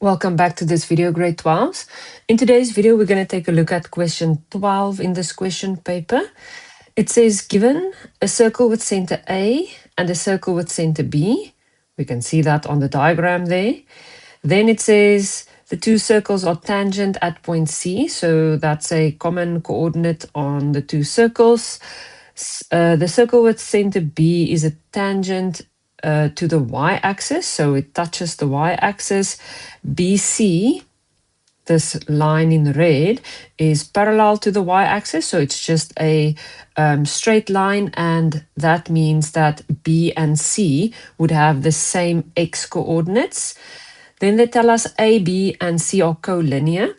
Welcome back to this video, grade 12s. In today's video, we're going to take a look at question 12 in this question paper. It says, given a circle with center A and a circle with center B, we can see that on the diagram there. Then it says the two circles are tangent at point C, so that's a common coordinate on the two circles. The circle with center B is a tangent to the y-axis, so it touches the y-axis. BC, this line in red, is parallel to the y-axis, so it's just a straight line, and that means that B and C would have the same x coordinates. Then they tell us A, B, and C are collinear,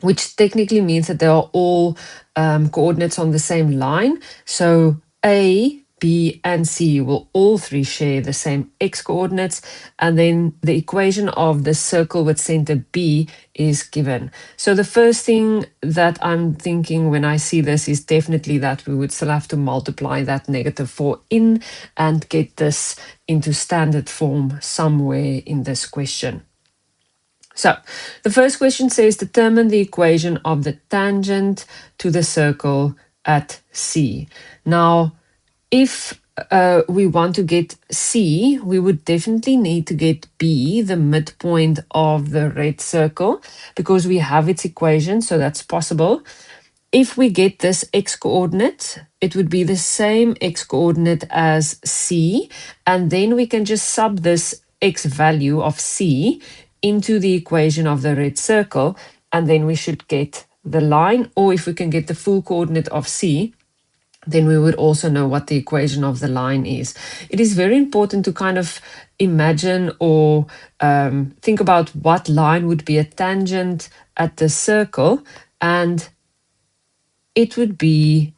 which technically means that they are all coordinates on the same line. So A, B, and C will all three share the same x coordinates, and then the equation of the circle with center B is given. So the first thing that I'm thinking when I see this is definitely that we would still have to multiply that -4 in and get this into standard form somewhere in this question. So the first question says, determine the equation of the tangent to the circle at C. Now, if we want to get C, we would definitely need to get B, the midpoint of the red circle, because we have its equation, so that's possible. If we get this x coordinate, it would be the same x coordinate as C, and then we can just sub this x value of C into the equation of the red circle, and then we should get the line, or if we can get the full coordinate of C, then we would also know what the equation of the line is. It is very important to kind of imagine or think about what line would be a tangent at the circle, and it would be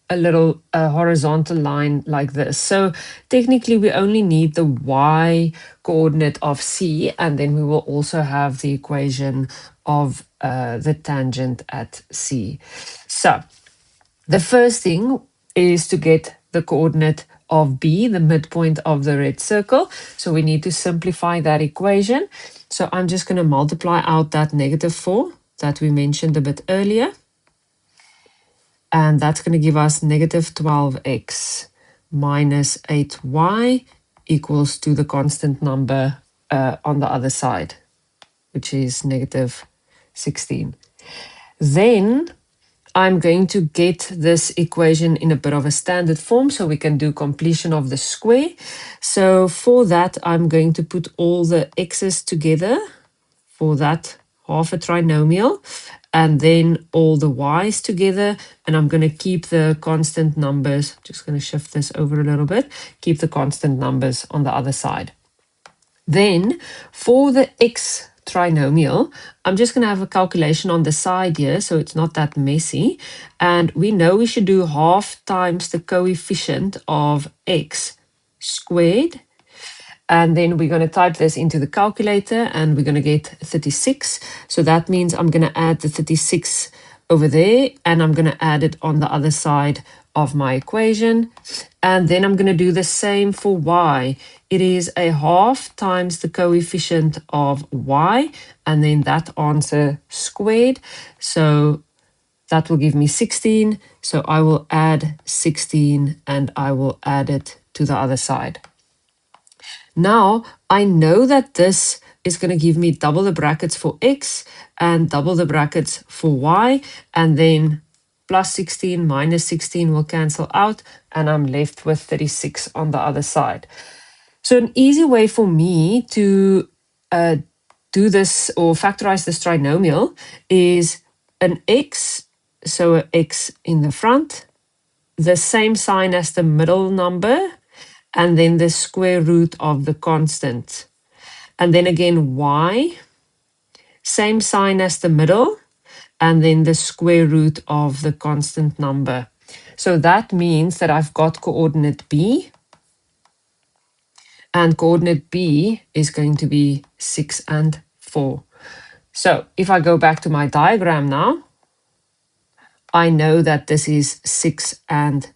a little horizontal line like this. So technically we only need the y coordinate of C, and then we will also have the equation of the tangent at C. So the first thing is to get the coordinate of B, the midpoint of the red circle. So we need to simplify that equation. So I'm just going to multiply out that -4 that we mentioned a bit earlier. And that's going to give us -12x minus 8y equals to the constant number on the other side, which is -16. Then I'm going to get this equation in a bit of a standard form so we can do completion of the square. So for that, I'm going to put all the x's together for that half a trinomial, and then all the y's together, and I'm going to keep the constant numbers. Just going to shift this over a little bit, keep the constant numbers on the other side. Then for the x trinomial, I'm just going to have a calculation on the side here, so it's not that messy. And we know we should do half times the coefficient of x squared. And then we're going to type this into the calculator, and we're going to get 36. So that means I'm going to add the 36 over there, and I'm going to add it on the other side of my equation. And then I'm going to do the same for y. It is a half times the coefficient of y, and then that answer squared. So that will give me 16. So I will add 16, and I will add it to the other side. Now, I know that this is going to give me double the brackets for x and double the brackets for y, and then plus 16 minus 16 will cancel out, and I'm left with 36 on the other side. So an easy way for me to do this or factorize this trinomial is an x, so an x in the front, the same sign as the middle number, and then the square root of the constant. And then again, y, same sign as the middle, and then the square root of the constant number. So that means that I've got coordinate B, and coordinate B is going to be 6 and 4. So if I go back to my diagram now, I know that this is 6 and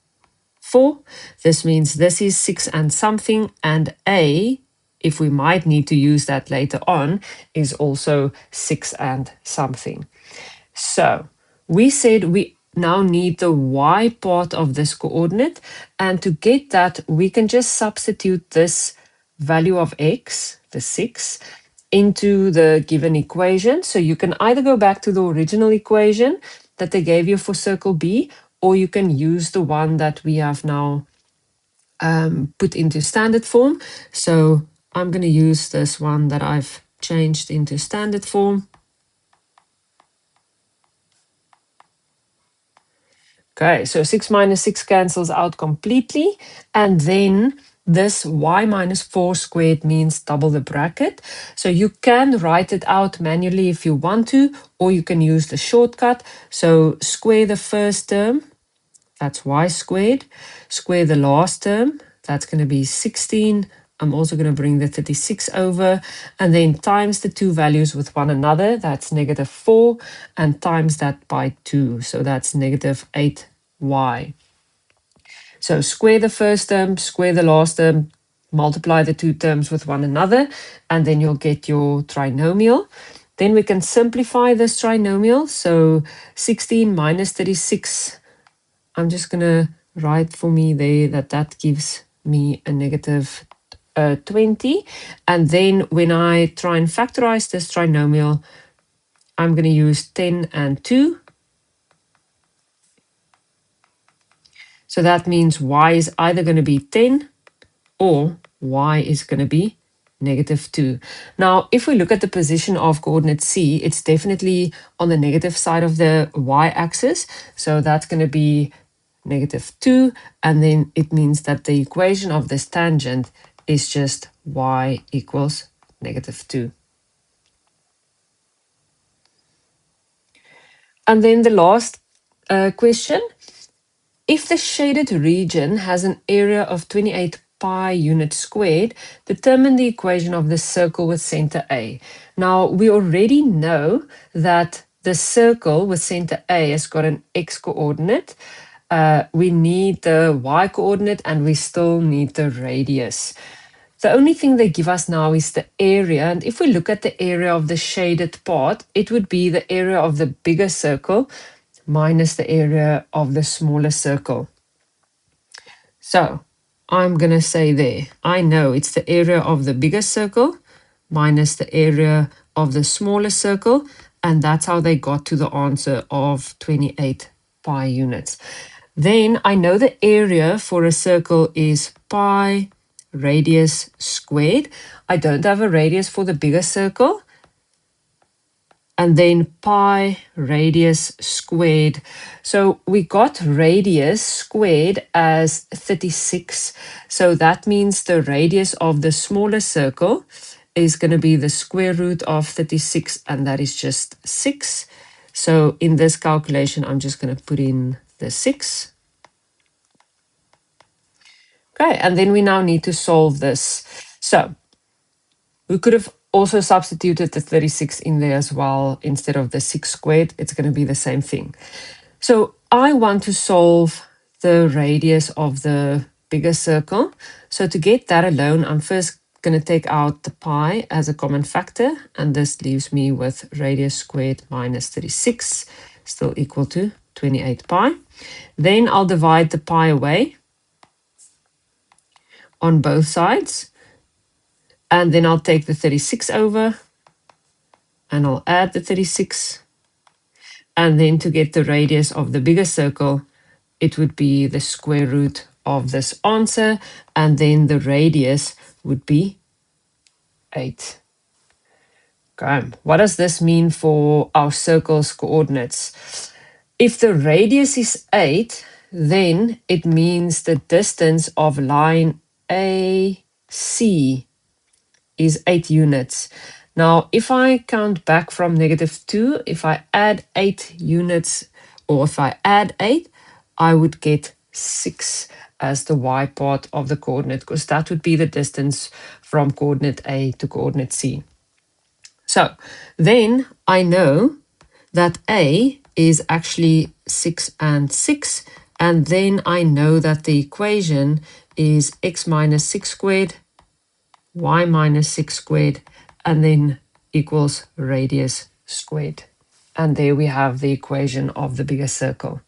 4. This means this is 6 and something, and A if we might need to use that later on, is also 6 and something. So we said we now need the y part of this coordinate, and to get that, we can just substitute this value of x, the 6, into the given equation. So you can either go back to the original equation that they gave you for circle B, or you can use the one that we have now put into standard form. So I'm going to use this one that I've changed into standard form. Okay, so 6 minus 6 cancels out completely. And then this y minus 4 squared means double the bracket. So you can write it out manually if you want to, or you can use the shortcut. So square the first term, that's y squared. Square the last term, that's going to be 16. I'm also going to bring the 36 over, and then times the two values with one another, that's negative 4, and times that by 2, so that's negative 8y. So square the first term, square the last term, multiply the two terms with one another, and then you'll get your trinomial. Then we can simplify this trinomial, so 16 minus 36, I'm just going to write for me there that gives me a negative 20. And then when I try and factorize this trinomial, I'm going to use 10 and 2. So that means y is either going to be 10 or y is going to be negative 2. Now, if we look at the position of coordinate C, it's definitely on the negative side of the y-axis. So that's going to be negative 2, and then it means that the equation of this tangent is just y equals negative 2. And then the last question, if the shaded region has an area of 28 pi units squared, determine the equation of the circle with center A. Now, we already know that the circle with center A has got an x coordinate. We need the y coordinate, and we still need the radius. The only thing they give us now is the area. And if we look at the area of the shaded part, it would be the area of the bigger circle minus the area of the smaller circle. So I'm going to say there, I know it's the area of the bigger circle minus the area of the smaller circle. And that's how they got to the answer of 28 pi units. Then I know the area for a circle is pi radius squared. I don't have a radius for the bigger circle. And then pi radius squared. So we got radius squared as 36. So that means the radius of the smaller circle is going to be the square root of 36, and that is just 6. So in this calculation, I'm just going to put in the 6. Okay, and then we now need to solve this. So we could have also substituted the 36 in there as well instead of the 6 squared. It's going to be the same thing. So I want to solve the radius of the bigger circle. So to get that alone, I'm first going to take out the pi as a common factor, and this leaves me with radius squared minus 36, still equal to 28 pi. Then I'll divide the pi away on both sides. And then I'll take the 36 over, and I'll add the 36. And then to get the radius of the bigger circle, it would be the square root of this answer, and then the radius would be 8. Okay, what does this mean for our circle's coordinates? If the radius is 8, then it means the distance of line AC is 8 units. Now, if I count back from -2, if I add 8 units, or if I add 8, I would get 6 as the y part of the coordinate, because that would be the distance from coordinate A to coordinate C. So then I know that A is actually 6 and 6, and then I know that the equation is x minus 6 squared y minus 6 squared, and then equals radius squared. And there we have the equation of the bigger circle.